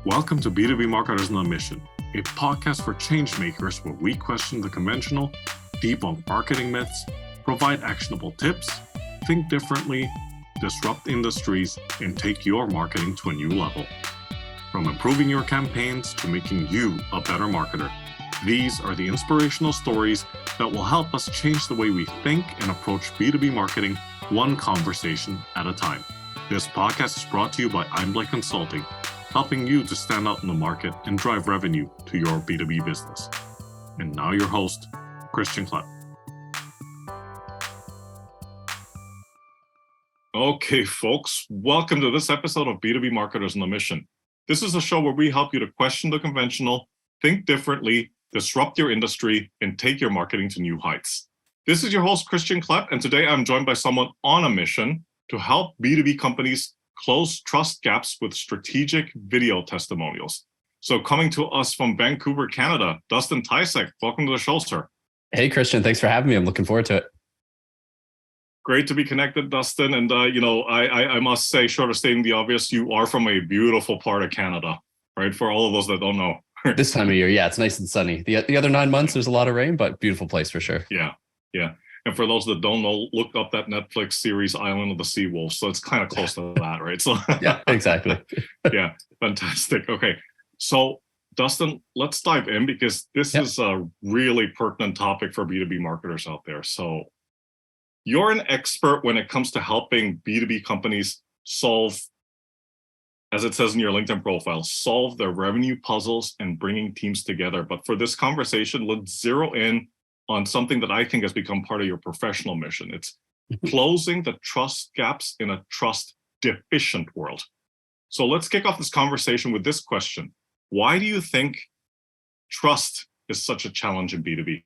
Welcome to B2B Marketers on a Mission, a podcast for change makers where we question the conventional, debunk marketing myths, provide actionable tips, think differently, disrupt industries, and take your marketing to a new level. From improving your campaigns to making you a better marketer, these are the inspirational stories that will help us change the way we think and approach B2B marketing one conversation at a time. This podcast is brought to you by Untitled Consulting, helping you to stand out in the market and drive revenue to your B2B business. And now your host, Christian Klepp. Okay, folks, welcome to this episode of B2B Marketers on a Mission. This is a show where we help you to question the conventional, think differently, disrupt your industry, and take your marketing to new heights. This is your host, Christian Klepp, and today I'm joined by someone on a mission to help B2B companies close trust gaps with strategic video testimonials. So coming to us from Vancouver, Canada, Dustin Tysick, welcome to the show, sir. Hey, Christian, thanks for having me. I'm looking forward to it. Great to be connected, Dustin. And, I must say, short of stating the obvious, you are from a beautiful part of Canada, right? For all of those that don't know. This time of year, yeah, it's nice and sunny. The other 9 months, there's a lot of rain, but beautiful place for sure. Yeah. And for those that don't know, look up that Netflix series, Island of the Seawolves. So it's kind of close to that, right? So yeah, exactly. Yeah, fantastic. Okay, so Dustin, let's dive in because this is a really pertinent topic for B2B marketers out there. So you're an expert when it comes to helping B2B companies solve, as it says in your LinkedIn profile, solve their revenue puzzles and bringing teams together. But for this conversation, let's zero in on something that I think has become part of your professional mission. It's closing the trust gaps in a trust-deficient world. So let's kick off this conversation with this question. Why do you think trust is such a challenge in B2B?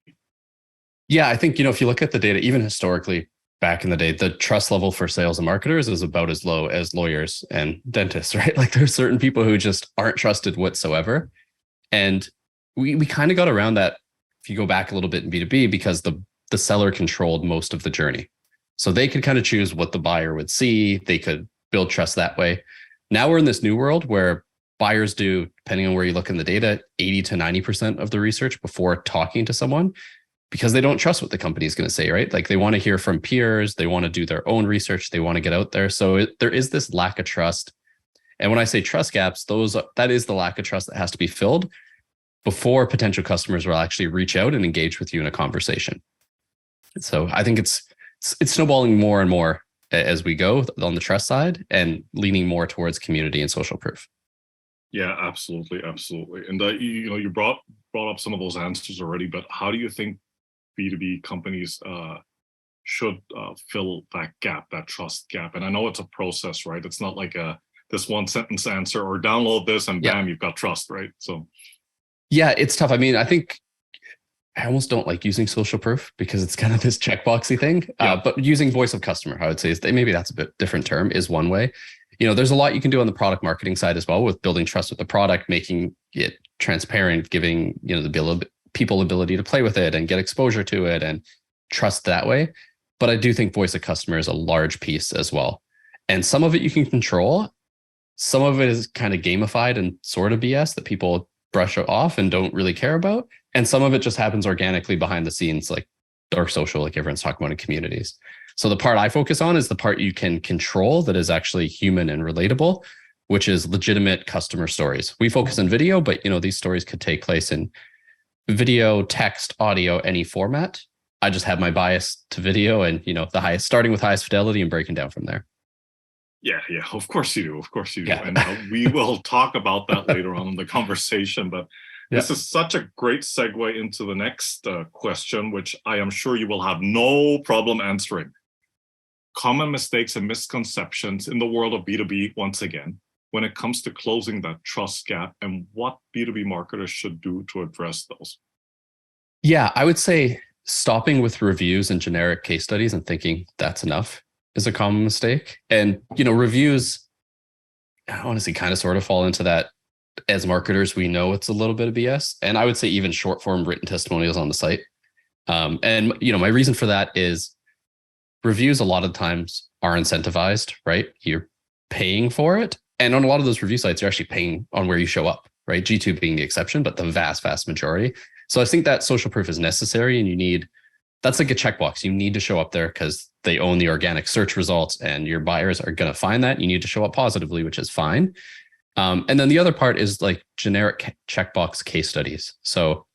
Yeah, I think, if you look at the data, even historically, back in the day, the trust level for sales and marketers is about as low as lawyers and dentists, right? Like there's certain people who just aren't trusted whatsoever. And we kind of got around that if you go back a little bit in B2B because the seller controlled most of the journey. So they could kind of choose what the buyer would see. They could build trust that way. Now we're in this new world where buyers do, depending on where you look in the data, 80 to 90% of the research before talking to someone because they don't trust what the company is going to say, right? Like they want to hear from peers. They want to do their own research. They want to get out there. So there is this lack of trust. And when I say trust gaps, that is the lack of trust that has to be filled before potential customers will actually reach out and engage with you in a conversation. So I think it's snowballing more and more as we go on the trust side and leaning more towards community and social proof. Yeah, absolutely. And you brought up some of those answers already, but how do you think B2B companies should fill that gap, that trust gap? And I know it's a process, right? It's not like this one sentence answer or download this and bam, you've got trust, right? So yeah, it's tough. I mean, I think I almost don't like using social proof because it's kind of this checkboxy thing. But using voice of customer, I would say maybe that's a bit different term, is one way. There's a lot you can do on the product marketing side as well with building trust with the product, making it transparent, giving the people ability to play with it and get exposure to it and trust that way. But I do think voice of customer is a large piece as well. And some of it you can control. Some of it is kind of gamified and sort of BS that people brush off and don't really care about. And some of it just happens organically behind the scenes, like dark social, like everyone's talking about in communities. So the part I focus on is the part you can control that is actually human and relatable, which is legitimate customer stories. We focus on video, but these stories could take place in video, text, audio, any format. I just have my bias to video and, starting with highest fidelity and breaking down from there. Yeah. Of course you do. Yeah. And we will talk about that later on in the conversation. But this is such a great segue into the next question, which I am sure you will have no problem answering. Common mistakes and misconceptions in the world of B2B, once again, when it comes to closing that trust gap and what B2B marketers should do to address those. Yeah, I would say stopping with reviews and generic case studies and thinking that's enough is a common mistake. And, reviews, I honestly kind of sort of fall into that. As marketers, we know it's a little bit of BS. And I would say even short form written testimonials on the site. And my reason for that is reviews a lot of times are incentivized, right? You're paying for it. And on a lot of those review sites, you're actually paying on where you show up, right? G2 being the exception, but the vast, vast majority. So I think that social proof is necessary, and that's like a checkbox. You need to show up there because they own the organic search results and your buyers are going to find that. You need to show up positively, which is fine. And then the other part is like generic checkbox case studies. So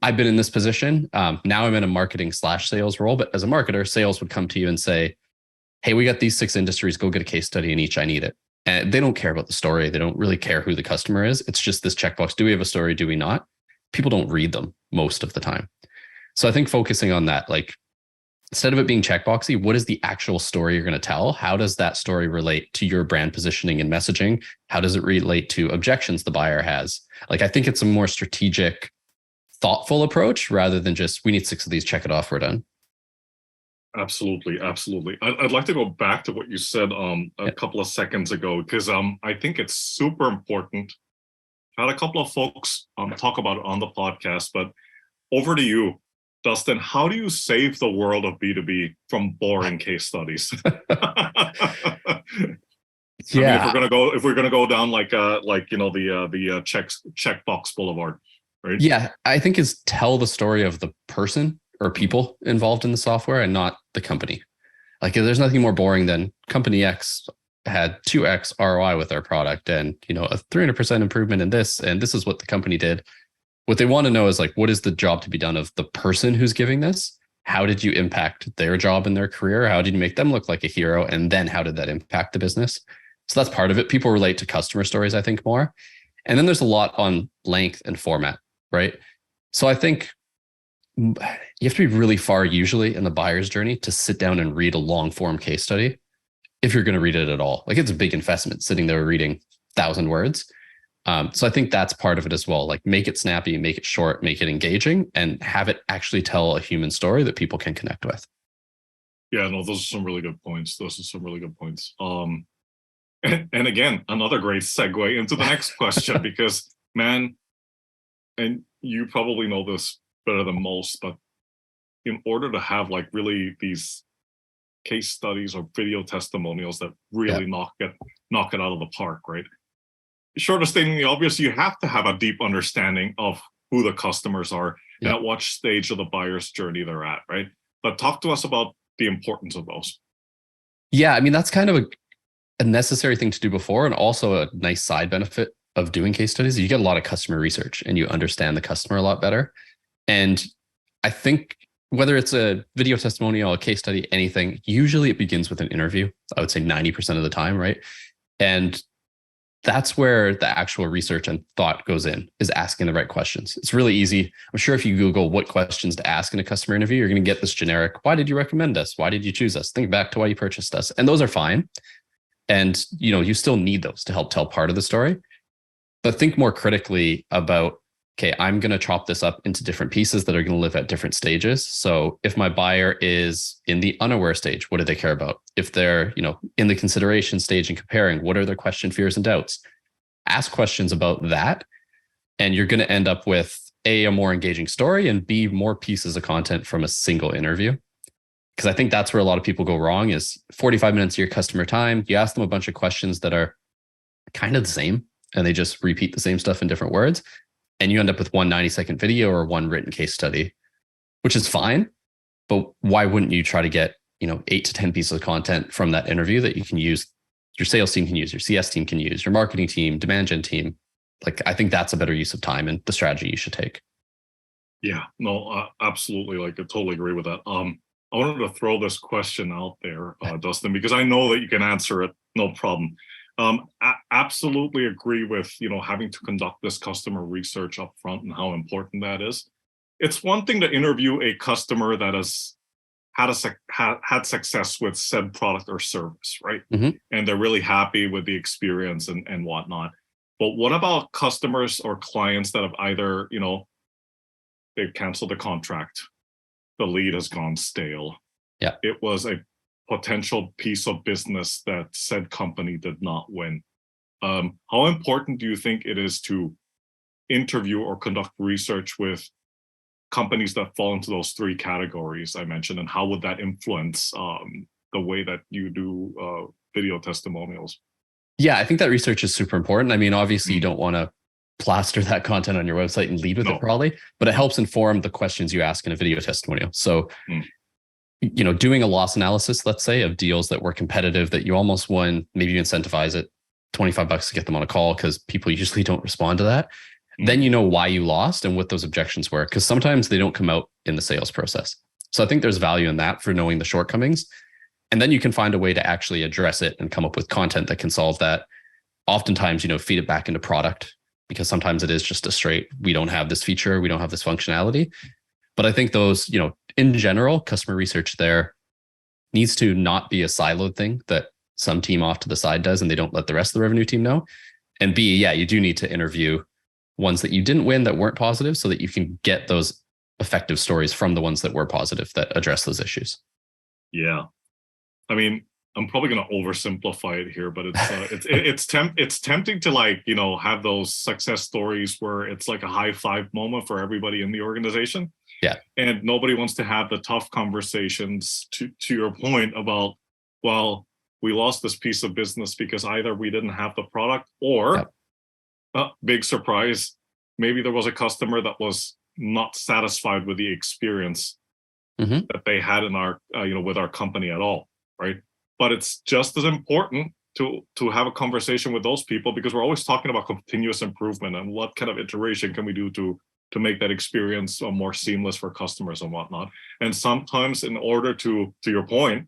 I've been in this position. Now I'm in a marketing/sales role, but as a marketer, sales would come to you and say, hey, we got these 6 industries, go get a case study in each. I need it. And they don't care about the story. They don't really care who the customer is. It's just this checkbox. Do we have a story? Do we not? People don't read them most of the time. So I think focusing on that, like instead of it being checkboxy, what is the actual story you're going to tell? How does that story relate to your brand positioning and messaging? How does it relate to objections the buyer has? Like, I think it's a more strategic, thoughtful approach rather than just, we need 6 of these, check it off, we're done. Absolutely. I'd like to go back to what you said a couple of seconds ago, because I think it's super important. I had a couple of folks talk about it on the podcast, but over to you, Dustin. How do you save the world of B2B from boring case studies? Yeah, I mean, if we're gonna go down like the checkbox boulevard, right? Yeah, I think is tell the story of the person or people involved in the software and not the company. Like, there's nothing more boring than company X had 2x ROI with our product and, a 300% improvement in this. And this is what the company did. What they want to know is like, what is the job to be done of the person who's giving this? How did you impact their job and their career? How did you make them look like a hero? And then how did that impact the business? So that's part of it. People relate to customer stories, I think, more. And then there's a lot on length and format, right? So I think you have to be really far usually in the buyer's journey to sit down and read a long form case study if you're going to read it at all. Like, it's a big investment sitting there reading 1,000 words. So I think that's part of it as well. Like, make it snappy, make it short, make it engaging, and have it actually tell a human story that people can connect with. Yeah, no, those are some really good points. And again, another great segue into the next question, because, man, and you probably know this better than most, but in order to have like really these case studies or video testimonials that really knock it out of the park, right? Short of stating the obvious, you have to have a deep understanding of who the customers are and at what stage of the buyer's journey they're at, right? But talk to us about the importance of those. Yeah, I mean, that's kind of a necessary thing to do before, and also a nice side benefit of doing case studies. You get a lot of customer research and you understand the customer a lot better. And I think whether it's a video testimonial, a case study, anything, usually it begins with an interview. I would say 90% of the time, right? And that's where the actual research and thought goes in, is asking the right questions. It's really easy. I'm sure if you Google what questions to ask in a customer interview, you're going to get this generic, why did you recommend us? Why did you choose us? Think back to why you purchased us. And those are fine. And, you still need those to help tell part of the story. But think more critically about, okay, I'm going to chop this up into different pieces that are going to live at different stages. So if my buyer is in the unaware stage, what do they care about? If they're, in the consideration stage and comparing, what are their question, fears, and doubts? Ask questions about that. And you're going to end up with a more engaging story, and B, more pieces of content from a single interview. Because I think that's where a lot of people go wrong, is 45 minutes of your customer time. You ask them a bunch of questions that are kind of the same, and they just repeat the same stuff in different words. And you end up with one 90-second video or one written case study, which is fine. But why wouldn't you try to get, 8 to 10 pieces of content from that interview that you can use, your sales team can use, your CS team can use, your marketing team, demand gen team? Like, I think that's a better use of time and the strategy you should take. Yeah, no, absolutely. Like, I totally agree with that. I wanted to throw this question out there, Dustin, because I know that you can answer it, no problem. Absolutely agree with, having to conduct this customer research up front and how important that is. It's one thing to interview a customer that has had success with said product or service, right? Mm-hmm. And they're really happy with the experience and whatnot. But what about customers or clients that have either, they've canceled the contract, the lead has gone stale. Yeah, it was a potential piece of business that said company did not win. How important do you think it is to interview or conduct research with companies that fall into those 3 categories I mentioned, and how would that influence the way that you do video testimonials? Yeah, I think that research is super important. I mean, obviously you don't want to plaster that content on your website and lead with it probably, but it helps inform the questions you ask in a video testimonial. So, doing a loss analysis, let's say, of deals that were competitive that you almost won, maybe you incentivize it $25 to get them on a call because people usually don't respond to that. Then you know why you lost and what those objections were, because sometimes they don't come out in the sales process. So I think there's value in that for knowing the shortcomings. And then you can find a way to actually address it and come up with content that can solve that. Oftentimes, feed it back into product, because sometimes it is just a straight, we don't have this feature, we don't have this functionality. But I think those, in general, customer research there needs to not be a siloed thing that some team off to the side does and they don't let the rest of the revenue team know. And B, yeah, you do need to interview ones that you didn't win that weren't positive so that you can get those effective stories from the ones that were positive that address those issues. Yeah. I mean, I'm probably going to oversimplify it here, but it's tempting to have those success stories where it's like a high five moment for everybody in the organization. Yeah. And nobody wants to have the tough conversations to your point about, well, we lost this piece of business because either we didn't have the product or big surprise, maybe there was a customer that was not satisfied with the experience that they had in our, with our company at all. Right. But it's just as important to have a conversation with those people, because we're always talking about continuous improvement and what kind of iteration can we do to make that experience more seamless for customers and whatnot. And sometimes in order to your point,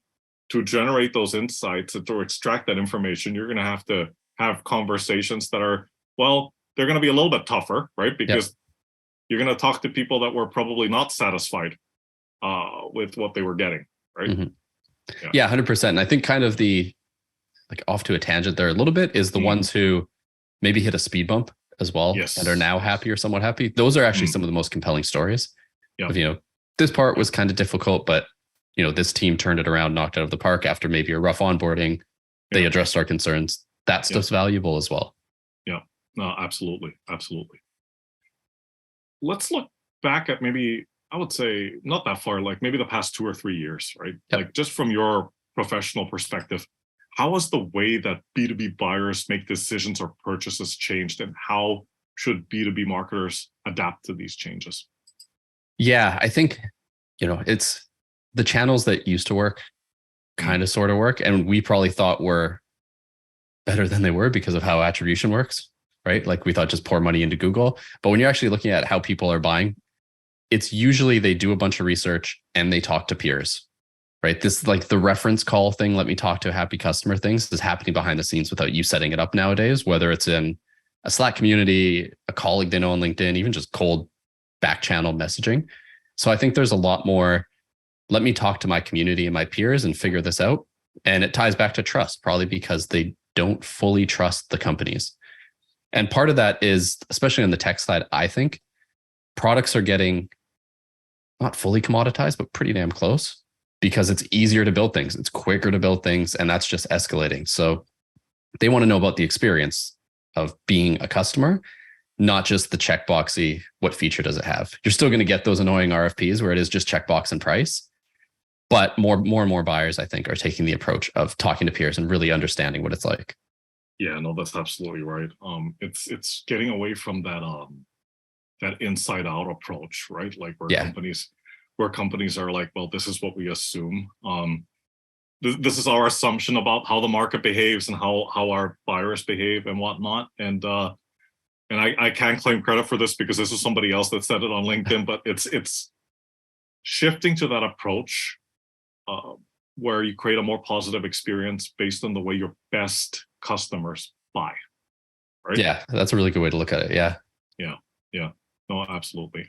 to generate those insights and to extract that information, you're going to have conversations that are, well, they're going to be a little bit tougher, right? Because you're going to talk to people that were probably not satisfied with what they were getting, right? Yeah, 100%. And I think kind of the, off to a tangent there a little bit, is the ones who maybe hit a speed bump as well and are now happy or somewhat happy. Those are actually some of the most compelling stories. Of, this part was kind of difficult, but this team turned it around, knocked it out of the park after maybe a rough onboarding. They addressed our concerns. That stuff's valuable as well. Yeah, no, absolutely. Let's look back at maybe, I would say not that far, like maybe the past 2 or 3 years, right? Like just from your professional perspective, how has the way that B2B buyers make decisions or purchases changed, and how should B2B marketers adapt to these changes? Yeah, I think, it's the channels that used to work kind of sort of work. And we probably thought were better than they were because of how attribution works, right? Like we thought just pour money into Google. But when you're actually looking at how people are buying, it's usually they do a bunch of research and they talk to peers, right? This like the reference call thing, let me talk to a happy customer things is happening behind the scenes without you setting it up nowadays, whether it's in a Slack community, a colleague they know on LinkedIn, even just cold back channel messaging. So I think there's a lot more, let me talk to my community and my peers and figure this out. And it ties back to trust, probably because they don't fully trust the companies. And part of that is, especially on the tech side, I think products are getting not fully commoditized, but pretty damn close, because it's easier to build things. It's quicker to build things, and that's just escalating. So they want to know about the experience of being a customer, not just the checkboxy, what feature does it have? You're still going to get those annoying RFPs where it is just checkbox and price. But more and more buyers, I think, are taking the approach of talking to peers and really understanding what it's like. Yeah, no, that's absolutely right. It's getting away from that inside out approach, right? Like where companies are like, well, this is what we assume. This is our assumption about how the market behaves and how our buyers behave and whatnot. And I can't claim credit for this because this is somebody else that said it on LinkedIn, but it's shifting to that approach where you create a more positive experience based on the way your best customers buy. Right? Yeah, that's a really good way to look at it. Yeah. No, absolutely.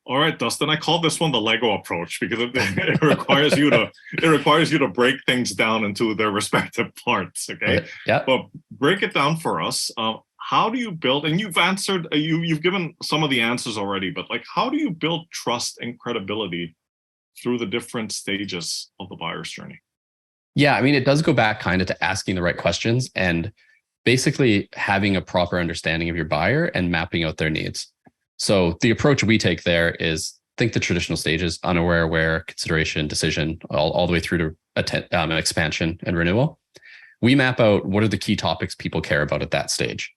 All right, Dustin, I call this one the Lego approach because it requires you to break things down into their respective parts. Okay. Yeah. But break it down for us. How do you build? And you've answered. You've given some of the answers already. But like, how do you build trust and credibility through the different stages of the buyer's journey? Yeah, I mean, it does go back kind of to asking the right questions and basically having a proper understanding of your buyer and mapping out their needs. So the approach we take there is think the traditional stages: unaware, aware, consideration, decision, all the way through to expansion and renewal. we map out what are the key topics people care about at that stage,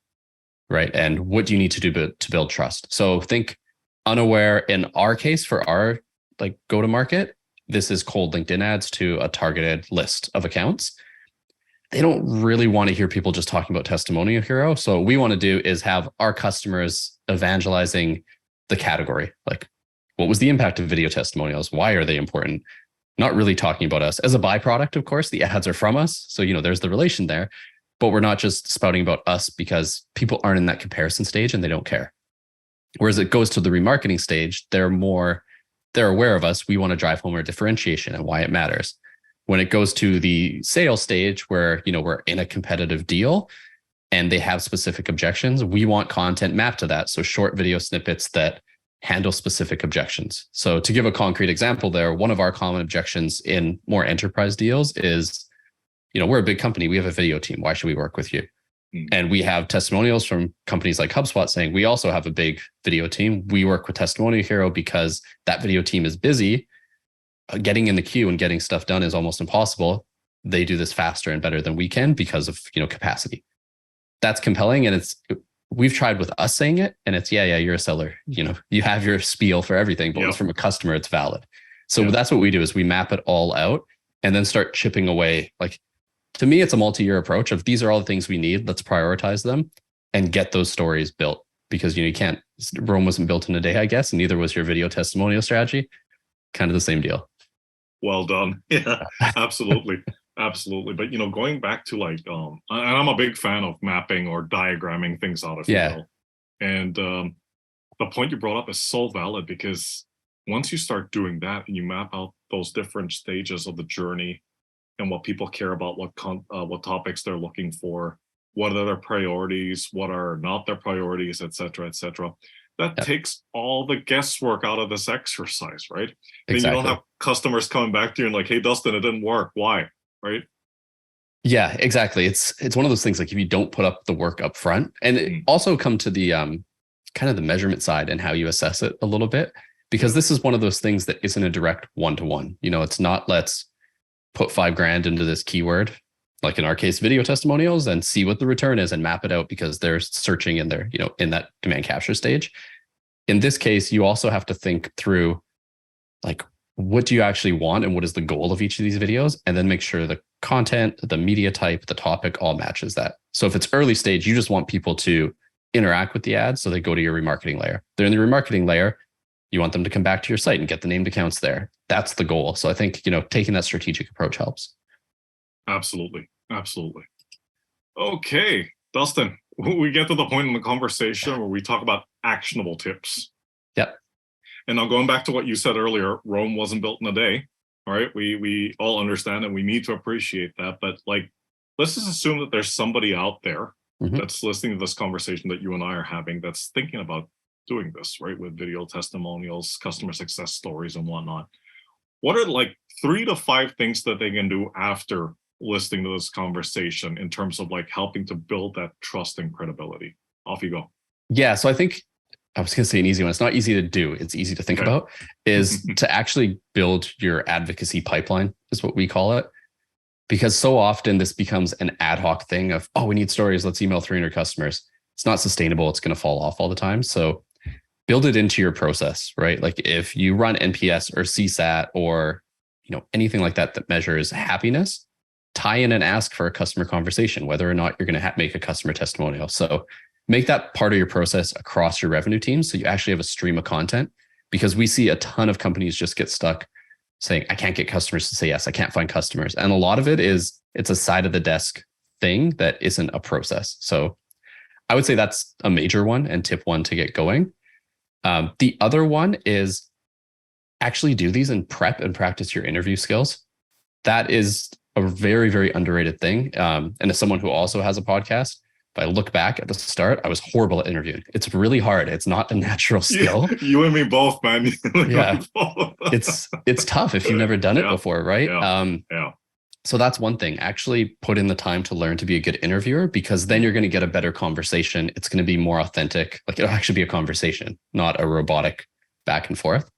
right? And what do you need to do to build trust? So think unaware. In our case, for our like go to market, this is cold LinkedIn ads to a targeted list of accounts. They don't really want to hear people just talking about Testimonial Hero. So what we want to do is have our customers evangelizing the category. Like, what was the impact of video testimonials? Why are they important? Not really talking about us. As a byproduct, of course, the ads are from us. So, there's the relation there, but we're not just spouting about us because people aren't in that comparison stage and they don't care. Whereas it goes to the remarketing stage, they're aware of us. We want to drive home our differentiation and why it matters. When it goes to the sales stage where, we're in a competitive deal and they have specific objections, we want content mapped to that. So short video snippets that handle specific objections. So to give a concrete example there, one of our common objections in more enterprise deals is, we're a big company. We have a video team. Why should we work with you? And we have testimonials from companies like HubSpot saying, we also have a big video team. We work with Testimonial Hero because that video team is busy. Getting in the queue and getting stuff done is almost impossible. They do this faster and better than we can because of, capacity. That's compelling. And we've tried with us saying it and it's, yeah, you're a seller. You have your spiel for everything, but when it's from a customer, it's valid. So that's what we do is we map it all out and then start chipping away. Like, to me, it's a multi-year approach of these are all the things we need. Let's prioritize them and get those stories built because, you can't, Rome wasn't built in a day, I guess. And neither was your video testimonial strategy. Kind of the same deal. Well done. Yeah, absolutely. Absolutely. But, going back to like, and I'm a big fan of mapping or diagramming things out of video. And the point you brought up is so valid because once you start doing that and you map out those different stages of the journey and what people care about, what topics they're looking for, what are their priorities, what are not their priorities, et cetera, that takes all the guesswork out of this exercise, right? Then you don't have customers coming back to you and like, hey, Dustin, it didn't work. Why? Right? Yeah, exactly. It's one of those things like if you don't put up the work up front and it also come to the kind of the measurement side and how you assess it a little bit, because this is one of those things that isn't a direct one-to-one. It's not let's put $5,000 into this keyword, like in our case, video testimonials, and see what the return is and map it out because they're searching in their, in that demand capture stage. In this case, you also have to think through like, what do you actually want and what is the goal of each of these videos? And then make sure the content, the media type, the topic all matches that. So if it's early stage, you just want people to interact with the ads. So they go to your remarketing layer. They're in the remarketing layer. You want them to come back to your site and get the named accounts there. That's the goal. So I think, taking that strategic approach helps. Absolutely. Okay, Dustin, we get to the point in the conversation where we talk about actionable tips. Yep. And now going back to what you said earlier, Rome wasn't built in a day. All right. We all understand and we need to appreciate that. But like, let's just assume that there's somebody out there that's listening to this conversation that you and I are having that's thinking about doing this, right? With video testimonials, customer success stories and whatnot. What are like 3 to 5 things that they can do after listening to this conversation in terms of like helping to build that trust and credibility? Off you go. Yeah. So I think I was going to say an easy one. It's not easy to do. It's easy to think about is to actually build your advocacy pipeline is what we call it. Because so often this becomes an ad hoc thing of, oh, we need stories. Let's email 300 customers. It's not sustainable. It's going to fall off all the time. So build it into your process, right? Like if you run NPS or CSAT or, anything like that that measures happiness, tie in and ask for a customer conversation, whether or not you're going to make a customer testimonial. So make that part of your process across your revenue team. So you actually have a stream of content because we see a ton of companies just get stuck saying, I can't get customers to say yes. I can't find customers. And a lot of it is it's a side of the desk thing that isn't a process. So I would say that's a major one and tip 1 to get going. The other one is actually do these and prep and practice your interview skills. That is a very, very underrated thing. And as someone who also has a podcast, if I look back at the start, I was horrible at interviewing. It's really hard. It's not a natural skill. You and me both, man. Yeah. It's tough if you've never done it before, right? Yeah. So that's one thing. Actually put in the time to learn to be a good interviewer because then you're going to get a better conversation. It's going to be more authentic. Like it'll actually be a conversation, not a robotic back and forth.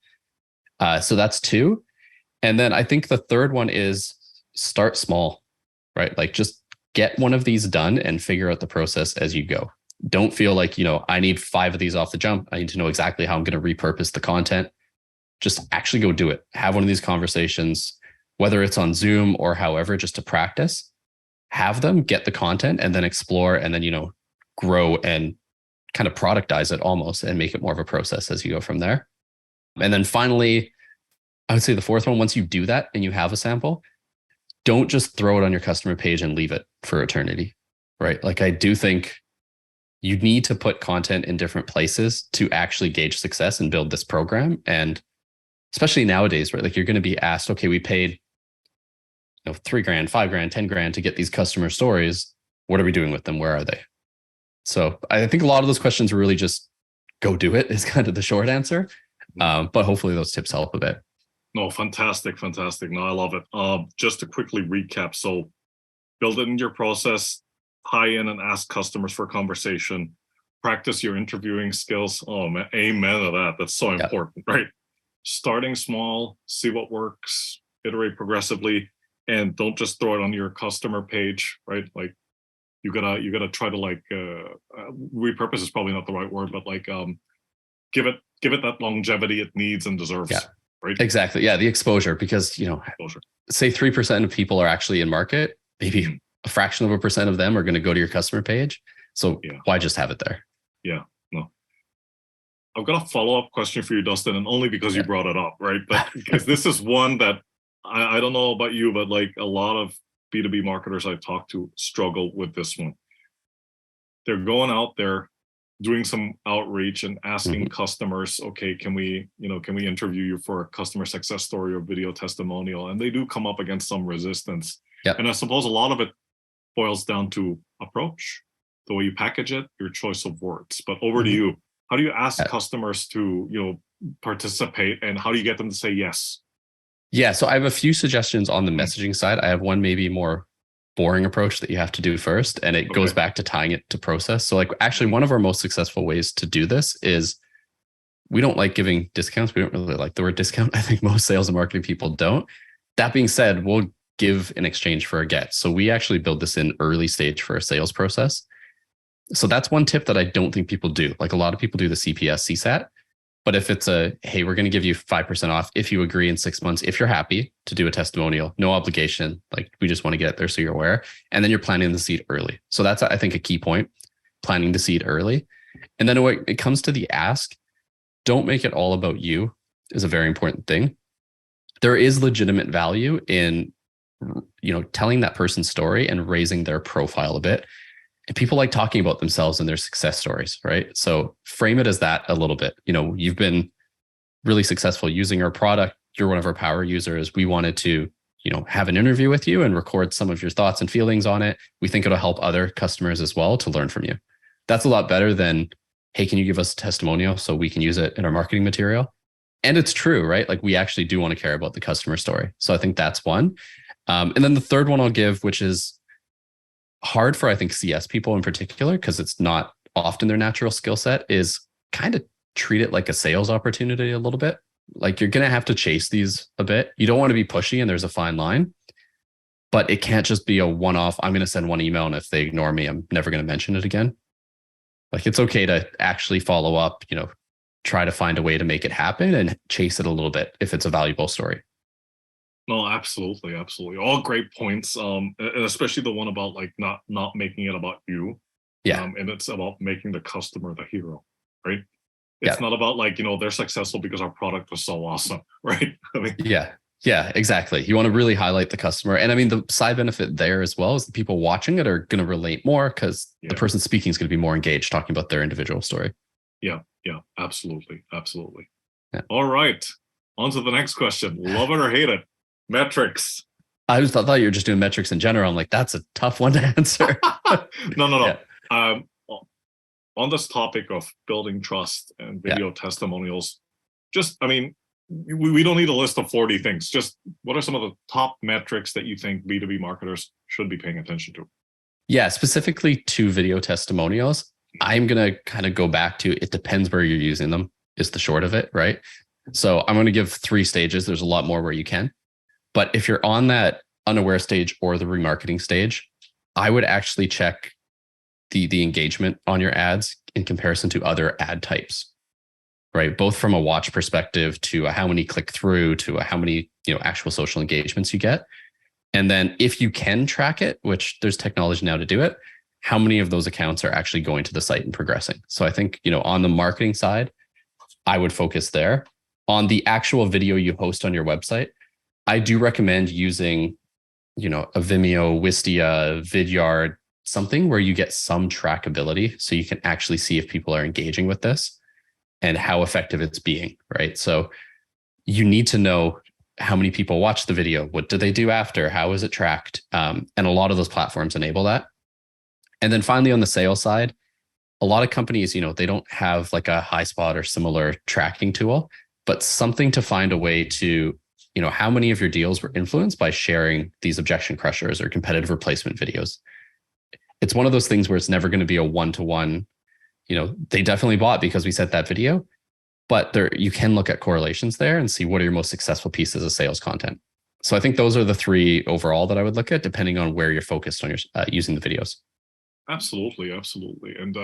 So that's 2. And then I think the third one is start small, right? Like just get one of these done and figure out the process as you go. Don't feel like, I need 5 of these off the jump. I need to know exactly how I'm going to repurpose the content. Just actually go do it. Have one of these conversations, whether it's on Zoom or however, just to practice. Have them, get the content, and then explore, and then, grow and kind of productize it almost and make it more of a process as you go from there. And then finally, I would say the fourth one, once you do that and you have a sample, don't just throw it on your customer page and leave it for eternity, right? Like I do think you need to put content in different places to actually gauge success and build this program. And especially nowadays, right? Like you're going to be asked, okay, we paid $3,000, $5,000, $10,000 to get these customer stories. What are we doing with them? Where are they? So I think a lot of those questions are really just go do it is kind of the short answer. But hopefully those tips help a bit. No, fantastic. No, I love it. Just to quickly recap. So build it in your process, tie in and ask customers for conversation, practice your interviewing skills. Oh man, amen to that. That's so important, right? Starting small, see what works, iterate progressively, and don't just throw it on your customer page, right? Like you gotta try to repurpose is probably not the right word, but give it that longevity it needs and deserves. Yeah. Right? Exactly. Yeah. The exposure, because, say 3% of people are actually in market, maybe a fraction of a percent of them are going to go to your customer page. So why just have it there? Yeah. No. I've got a follow-up question for you, Dustin, and only because you brought it up, right? But because this is one that I don't know about you, but like a lot of B2B marketers I've talked to struggle with this one. They're going out there doing some outreach and asking customers, okay, can we interview you for a customer success story or video testimonial? And they do come up against some resistance. Yep. And I suppose a lot of it boils down to approach, the way you package it, your choice of words. But over to you. How do you ask customers to, participate, and how do you get them to say yes? Yeah. So I have a few suggestions on the messaging side. I have one maybe more boring approach that you have to do first, and it goes back to tying it to process. So actually one of our most successful ways to do this is we don't like giving discounts. We don't really like the word discount. I think most sales and marketing people don't. That being said, we'll give in exchange for a get. So we actually build this in early stage for a sales process. So that's one tip that I don't think people do. Like a lot of people do the CPS, CSAT. But if it's hey, we're going to give you 5% off if you agree in 6 months, if you're happy to do a testimonial, no obligation. Like we just want to get it there so you're aware. And then you're planting the seed early. So that's, I think, a key point, planting the seed early. And then when it comes to the ask, don't make it all about you is a very important thing. There is legitimate value in, telling that person's story and raising their profile a bit. And people like talking about themselves and their success stories, right? So frame it as that a little bit. You've been really successful using our product. You're one of our power users. We wanted to, have an interview with you and record some of your thoughts and feelings on it. We think it'll help other customers as well to learn from you. That's a lot better than, hey, can you give us a testimonial so we can use it in our marketing material? And it's true, right? Like we actually do want to care about the customer story. So I think that's one. And then the third one I'll give, which is hard for, I think, CS people in particular, because it's not often their natural skill set, is kind of treat it like a sales opportunity a little bit. Like you're going to have to chase these a bit. You don't want to be pushy, and there's a fine line, but it can't just be a one-off. I'm going to send one email, and if they ignore me, I'm never going to mention it again. Like it's okay to actually follow up, try to find a way to make it happen and chase it a little bit if it's a valuable story. No, absolutely. All great points. And especially the one about not making it about you. Yeah. And it's about making the customer the hero, right? It's not about they're successful because our product was so awesome, right? Yeah, exactly. You want to really highlight the customer. And I mean, the side benefit there as well is the people watching it are going to relate more because the person speaking is going to be more engaged talking about their individual story. Yeah, absolutely. Yeah. All right. On to the next question. Love it or hate it? Metrics. I thought you were just doing metrics in general. I'm like, that's a tough one to answer. No. Yeah. On this topic of building trust and video testimonials, we don't need a list of 40 things. Just what are some of the top metrics that you think B2B marketers should be paying attention to? Yeah, specifically to video testimonials, I'm going to kind of go back to it depends where you're using them is the short of it, right? So I'm going to give 3 stages. There's a lot more where you can. But if you're on that unaware stage or the remarketing stage, I would actually check the engagement on your ads in comparison to other ad types, right? Both from a watch perspective to how many click through to how many, actual social engagements you get. And then if you can track it, which there's technology now to do it, how many of those accounts are actually going to the site and progressing? So I think, on the marketing side, I would focus there. On the actual video you host on your website, I do recommend using, a Vimeo, Wistia, Vidyard, something where you get some trackability so you can actually see if people are engaging with this and how effective it's being, right? So you need to know how many people watch the video, what do they do after, how is it tracked? And a lot of those platforms enable that. And then finally, on the sales side, a lot of companies, they don't have like a HighSpot or similar tracking tool, but something to find a way to, how many of your deals were influenced by sharing these objection crushers or competitive replacement videos. It's one of those things where it's never going to be a one-to-one, they definitely bought because we sent that video, but you can look at correlations there and see what are your most successful pieces of sales content. So I think those are the three overall that I would look at, depending on where you're focused on your using the videos. Absolutely. And,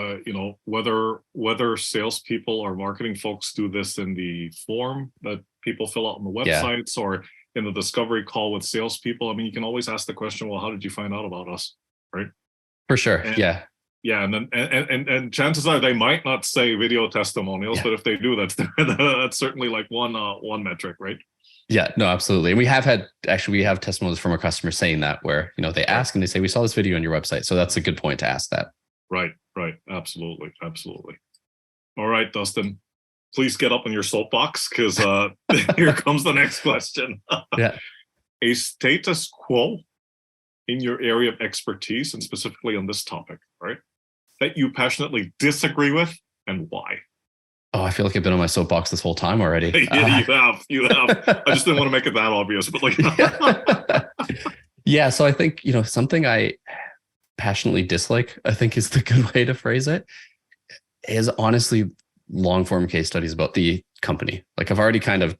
whether salespeople or marketing folks do this in the form that people fill out on the websites or in the discovery call with salespeople, you can always ask the question, well, how did you find out about us? Right. For sure. And, yeah. Yeah. And then, and chances are they might not say video testimonials, but if they do, that's certainly like one metric, right? Yeah, no, absolutely. And we have testimonials from our customers saying that where, they ask and they say, we saw this video on your website. So that's a good point to ask that. Right. Absolutely. All right, Dustin, please get up on your soapbox because here comes the next question. Yeah. A status quo in your area of expertise, and specifically on this topic, right, that you passionately disagree with and why? Oh, I feel like I've been on my soapbox this whole time already. You have. I just didn't want to make it that obvious, but yeah. So I think, something I passionately dislike, I think is the good way to phrase it, is honestly long form case studies about the company. Like I've already kind of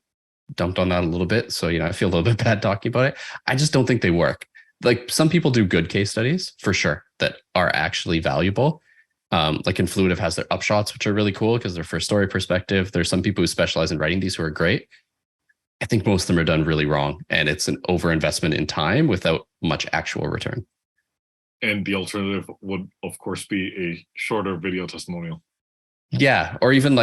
dumped on that a little bit. So, I feel a little bit bad talking about it. I just don't think they work. Like some people do good case studies for sure that are actually valuable. Like Influitive has their upshots, which are really cool because they're first story perspective. There's some people who specialize in writing these who are great. I think most of them are done really wrong, and it's an overinvestment in time without much actual return. And the alternative would, of course, be a shorter video testimonial. Yeah, or even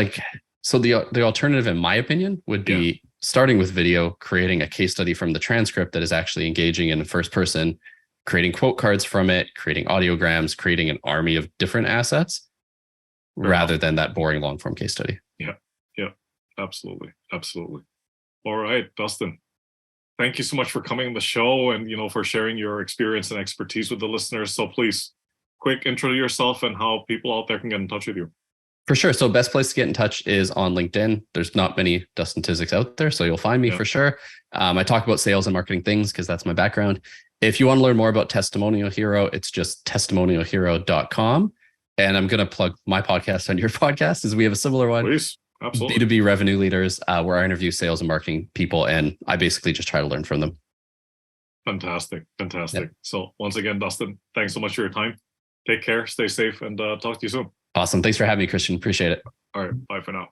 so the alternative, in my opinion, would be starting with video, creating a case study from the transcript that is actually engaging in the first person, creating quote cards from it, creating audiograms, creating an army of different assets rather than that boring long form case study. Yeah, absolutely. All right, Dustin, thank you so much for coming on the show and, for sharing your experience and expertise with the listeners. So please, quick intro to yourself and how people out there can get in touch with you. For sure. So best place to get in touch is on LinkedIn. There's not many Dustin Tysicks out there, so you'll find me for sure. I talk about sales and marketing things because that's my background. If you want to learn more about Testimonial Hero, it's just testimonialhero.com. And I'm going to plug my podcast on your podcast as we have a similar one. Please. Absolutely. B2B revenue leaders, where I interview sales and marketing people, and I basically just try to learn from them. Fantastic. Yep. So once again, Dustin, thanks so much for your time. Take care, stay safe, and talk to you soon. Awesome. Thanks for having me, Christian. Appreciate it. All right. Bye for now.